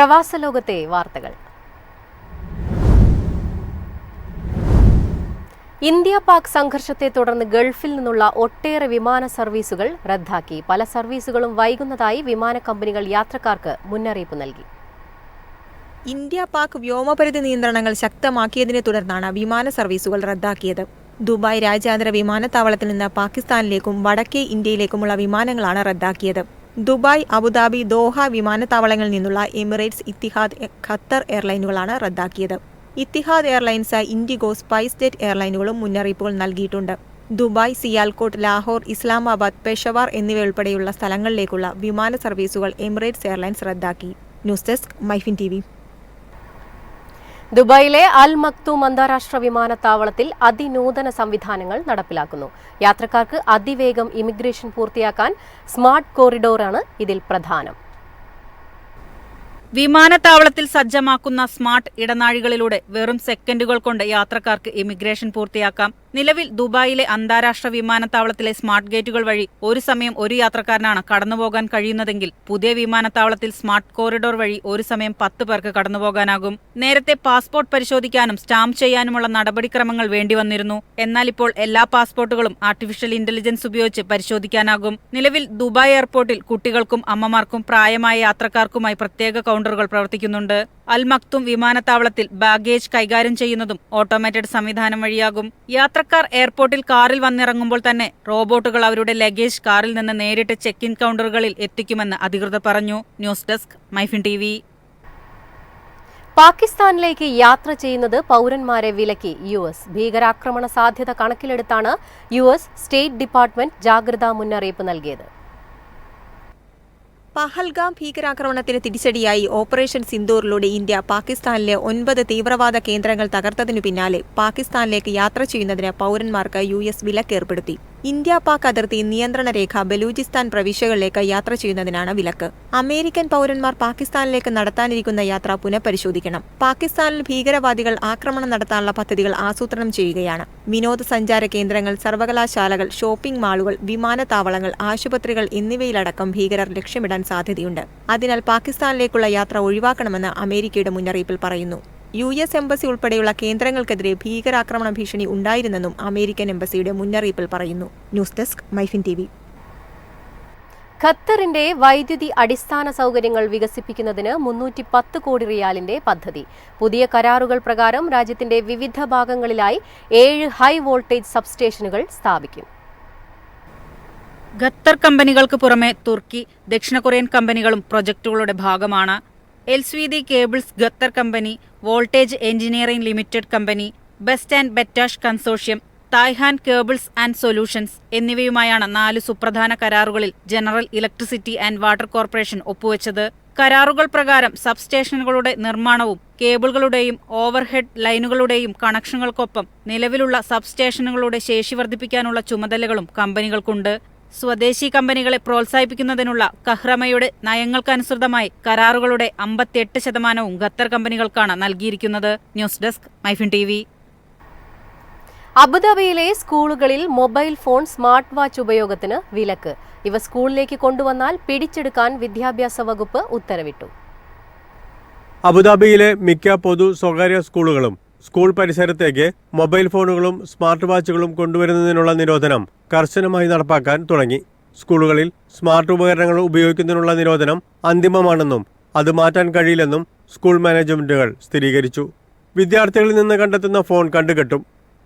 പ്രവാസലോകത്തെ വാർത്തകൾ. ഇന്ത്യ പാക് സംഘർഷത്തെ തുടർന്ന് ഗൾഫിൽ നിന്നുള്ള ഒട്ടേറെ വിമാന സർവീസുകൾ റദ്ദാക്കി. പല സർവീസുകളും വൈകുന്നതായി വിമാന കമ്പനികൾ യാത്രക്കാർക്ക് മുന്നറിയിപ്പ് നൽകി. ഇന്ത്യ പാക് വ്യോമപരിധി നിയന്ത്രണങ്ങൾ ശക്തമാക്കിയതിനെ തുടർന്നാണ് വിമാന സർവീസുകൾ റദ്ദാക്കിയത്. ദുബായ് രാജ്യാന്തര വിമാനത്താവളത്തിൽ നിന്ന് പാകിസ്ഥാനിലേക്കും വടക്കേ ഇന്ത്യയിലേക്കുമുള്ള വിമാനങ്ങളാണ് റദ്ദാക്കിയത്. ദുബായ്, അബുദാബി, ദോഹ വിമാനത്താവളങ്ങളിൽ നിന്നുള്ള എമിറേറ്റ്സ്, ഇത്തിഹാദ്, ഖത്തർ എയർലൈനുകളാണ് റദ്ദാക്കിയത്. Etihad Airlines, IndiGo, SpiceJet എയർലൈനുകളും മുന്നറിയിപ്പുകൾ നൽകിയിട്ടുണ്ട്. ദുബായ്, സിയാൽകോട്ട്, ലാഹോർ, ഇസ്ലാമാബാദ്, പെഷവാർ എന്നിവയുൾപ്പെടെയുള്ള സ്ഥലങ്ങളിലേക്കുള്ള വിമാന സർവീസുകൾ എമിറേറ്റ്സ് എയർലൈൻസ് റദ്ദാക്കി. News desk, MyFin TV. ദുബായിലെ അൽ മക്തൂം അന്താരാഷ്ട്ര വിമാനത്താവളത്തിൽ അതിനൂതന സംവിധാനങ്ങൾ നടപ്പിലാക്കുന്നു. യാത്രക്കാർക്ക് അതിവേഗം ഇമിഗ്രേഷൻ പൂർത്തിയാക്കാൻ സ്മാർട്ട് കോറിഡോറാണ് ഇതിൽ പ്രധാനം. വിമാനത്താവളത്തിൽ സജ്ജമാക്കുന്ന സ്മാർട്ട് ഇടനാഴികളിലൂടെ വെറും സെക്കൻഡുകൾ കൊണ്ട് യാത്രക്കാർക്ക് ഇമിഗ്രേഷൻ പൂർത്തിയാക്കാം. നിലവിൽ ദുബായിലെ അന്താരാഷ്ട്ര വിമാനത്താവളത്തിലെ സ്മാർട്ട് ഗേറ്റുകൾ വഴി ഒരു സമയം ഒരു യാത്രക്കാരനാണ് കടന്നുപോകാൻ കഴിയുന്നതെങ്കിൽ പുതിയ വിമാനത്താവളത്തിൽ സ്മാർട്ട് കോറിഡോർ വഴി ഒരു സമയം 10 പേർക്ക് കടന്നുപോകാനാകും. നേരത്തെ പാസ്പോർട്ട് പരിശോധിക്കാനും സ്റ്റാമ്പ് ചെയ്യാനുമുള്ള നടപടിക്രമങ്ങൾ വേണ്ടിവന്നിരുന്നു. എന്നാൽ ഇപ്പോൾ എല്ലാ പാസ്പോർട്ടുകളും ആർട്ടിഫിഷ്യൽ ഇന്റലിജൻസ് ഉപയോഗിച്ച് പരിശോധിക്കാനാകും. നിലവിൽ ദുബായ് എയർപോർട്ടിൽ കുട്ടികൾക്കും അമ്മമാർക്കും പ്രായമായ യാത്രക്കാർക്കുമായി പ്രത്യേക കൗണ്ടറുകൾ പ്രവർത്തിക്കുന്നുണ്ട്. അൽ മക്തൂം വിമാനത്താവളത്തിൽ ബാഗേജ് കൈകാര്യം ചെയ്യുന്നതും ഓട്ടോമേറ്റഡ് സംവിധാനം വഴിയാകും. യാത്രക്കാർ എയർപോർട്ടിൽ കാറിൽ വന്നിറങ്ങുമ്പോൾ തന്നെ റോബോട്ടുകൾ അവരുടെ ലഗേജ് കാറിൽ നിന്ന് നേരിട്ട് ചെക്ക് ഇൻ കൗണ്ടറുകളിൽ എത്തിക്കുമെന്ന് അധികൃതർ പറഞ്ഞു. News desk, MyFin TV. പാകിസ്ഥാനിലേക്ക് യാത്ര ചെയ്യുന്നത് പൗരന്മാരെ വിലക്കി US. ഭീകരാക്രമണ സാധ്യത കണക്കിലെടുത്താണ് US സ്റ്റേറ്റ് ഡിപ്പാർട്ട്മെന്റ് ജാഗ്രതാ മുന്നറിയിപ്പ് നൽകിയത്. പഹൽഗാം ഭീകരാക്രമണത്തിന് തിരിച്ചടിയായി ഓപ്പറേഷൻ സിന്ദൂറിലൂടെ ഇന്ത്യ പാകിസ്ഥാനിലെ 9 തീവ്രവാദ കേന്ദ്രങ്ങൾ തകർത്തതിനു പിന്നാലെ പാകിസ്ഥാനിലേക്ക് യാത്ര ചെയ്യുന്നതിന് പൗരന്മാർക്ക് US വിലക്കേർപ്പെടുത്തി. ഇന്ത്യ പാക് അതിർത്തി നിയന്ത്രണ രേഖ ബലൂചിസ്ഥാൻ പ്രവിശ്യകളിലേക്ക് യാത്ര ചെയ്യുന്നതിനാണ് വിലക്ക്. അമേരിക്കൻ പൗരന്മാർ പാകിസ്ഥാനിലേക്ക് നടത്താനിരിക്കുന്ന യാത്ര പുനഃപരിശോധിക്കണം. പാകിസ്ഥാനിൽ ഭീകരവാദികൾ ആക്രമണം നടത്താനുള്ള പദ്ധതികൾ ആസൂത്രണം ചെയ്യുകയാണ്. വിനോദസഞ്ചാര കേന്ദ്രങ്ങൾ, സർവകലാശാലകൾ, ഷോപ്പിംഗ് മാളുകൾ, വിമാനത്താവളങ്ങൾ, ആശുപത്രികൾ എന്നിവയിലടക്കം ഭീകരർ ലക്ഷ്യമിടാൻ സാധ്യതയുണ്ട്. അതിനാൽ പാകിസ്ഥാനിലേക്കുള്ള യാത്ര ഒഴിവാക്കണമെന്ന് അമേരിക്കയുടെ മുന്നറിയിപ്പിൽ പറയുന്നു. US എംബസി ഉൾപ്പെടെയുള്ള കേന്ദ്രങ്ങൾക്കെതിരെ ഭീകരാക്രമണ ഭീഷണി ഉണ്ടായിരുന്നെന്നും അമേരിക്കൻ എംബസിയുടെ മുന്നറിയിപ്പിൽ പറയുന്നു. News desk, MyFin TV. ഖത്തറിന്റെ വൈദ്യുതി അടിസ്ഥാന സൗകര്യങ്ങൾ വികസിപ്പിക്കുന്നതിന് 310 കോടി റിയാലിന്റെ പദ്ധതി. പുതിയ കരാറുകൾ പ്രകാരം രാജ്യത്തിന്റെ വിവിധ ഭാഗങ്ങളിലായി 7 ഹൈ വോൾട്ടേജ് സബ്സ്റ്റേഷനുകൾ സ്ഥാപിക്കും. ഖത്തർ കമ്പനികൾക്ക് പുറമെ തുർക്കി, ദക്ഷിണ കൊറിയൻ കമ്പനികളും പ്രൊജക്ടുകളുടെ ഭാഗമാണ്. Elsewedy Cables Qatar company, Voltage Engineering Limited company, Best and Betash consortium, Taihan Cables and Solutions എന്നിവയുമായാണ് 4 സുപ്രധാന കരാറുകളിൽ General Electricity and Water Corporation ഒപ്പുവെച്ചത്. കരാറുകൾ പ്രകാരം സബ്സ്റ്റേഷനുകളുടെ നിർമ്മാണവും കേബിളുകളുടെയും ഓവർഹെഡ് ലൈനുകളുടെയും കണക്ഷനുകൾക്കൊപ്പം നിലവിലുള്ള സബ്സ്റ്റേഷനുകളുടെ ശേഷി വർദ്ധിപ്പിക്കാനുള്ള ചുമതലകളും കമ്പനികൾക്കുണ്ട്. സ്വദേശി കമ്പനികളെ പ്രോത്സാഹിപ്പിക്കുന്നതിനുള്ള കഹ്റമയുടെ നയങ്ങൾക്കനുസൃതമായി കരാറുകളുടെ 58% ഖത്തർ കമ്പനികൾക്കാണ് നൽകിയിരിക്കുന്നത്. News desk, MyFin TV. അബുദാബിയിലെ സ്കൂളുകളിൽ മൊബൈൽ ഫോൺ, സ്മാർട്ട് വാച്ച് ഉപയോഗത്തിന് വിലക്ക്. ഇവ സ്കൂളിലേക്ക് കൊണ്ടുവന്നാൽ പിടിച്ചെടുക്കാൻ വിദ്യാഭ്യാസ വകുപ്പ് ഉത്തരവിട്ടു. അബുദാബിയിലെ മിക്ക പൊതു സ്വകാര്യ സ്കൂളുകളും സ്കൂൾ പരിസരത്തേക്ക് മൊബൈൽ ഫോണുകളും സ്മാർട്ട് വാച്ചുകളും കൊണ്ടുവരുന്നതിനുള്ള നിരോധനം കർശനമായി നടപ്പാക്കാൻ തുടങ്ങി. സ്കൂളുകളിൽ സ്മാർട്ട് ഉപകരണങ്ങൾ ഉപയോഗിക്കുന്നതിനുള്ള നിരോധനം അന്തിമമാണെന്നും അത് മാറ്റാൻ കഴിയില്ലെന്നും സ്കൂൾ മാനേജ്മെന്റുകൾ സ്ഥിരീകരിച്ചു. വിദ്യാർത്ഥികളിൽ നിന്ന് കണ്ടെത്തുന്ന ഫോൺ കണ്ടുകെട്ടും.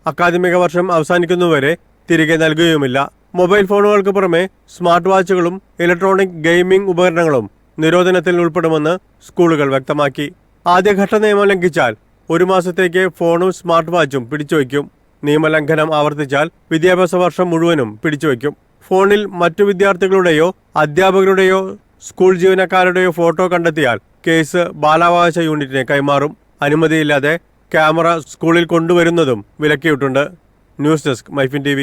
അക്കാദമിക വർഷം അവസാനിക്കുന്നതുവരെ തിരികെ നൽകുകയുമില്ല. മൊബൈൽ ഫോണുകൾക്ക് പുറമെ സ്മാർട്ട് വാച്ചുകളും ഇലക്ട്രോണിക് ഗെയിമിംഗ് ഉപകരണങ്ങളും നിരോധനത്തിൽ ഉൾപ്പെടുമെന്ന് സ്കൂളുകൾ വ്യക്തമാക്കി. ആദ്യഘട്ട നിയമം ലംഘിച്ചാൽ 1 മാസത്തേക്ക് ഫോണും സ്മാർട്ട് വാച്ചും പിടിച്ചുവയ്ക്കും. നിയമലംഘനം ആവർത്തിച്ചാൽ വിദ്യാഭ്യാസ വർഷം മുഴുവനും പിടിച്ചുവയ്ക്കും. ഫോണിൽ മറ്റു വിദ്യാർത്ഥികളുടെയോ അധ്യാപകരുടെയോ സ്കൂൾ ജീവനക്കാരുടെയോ ഫോട്ടോ കണ്ടെത്തിയാൽ കേസ് ബാലാവകാശ യൂണിറ്റിനെ കൈമാറും. അനുമതിയില്ലാതെ ക്യാമറ സ്കൂളിൽ കൊണ്ടുവരുന്നതും വിലക്കിയിട്ടുണ്ട്. News desk, MyFin TV.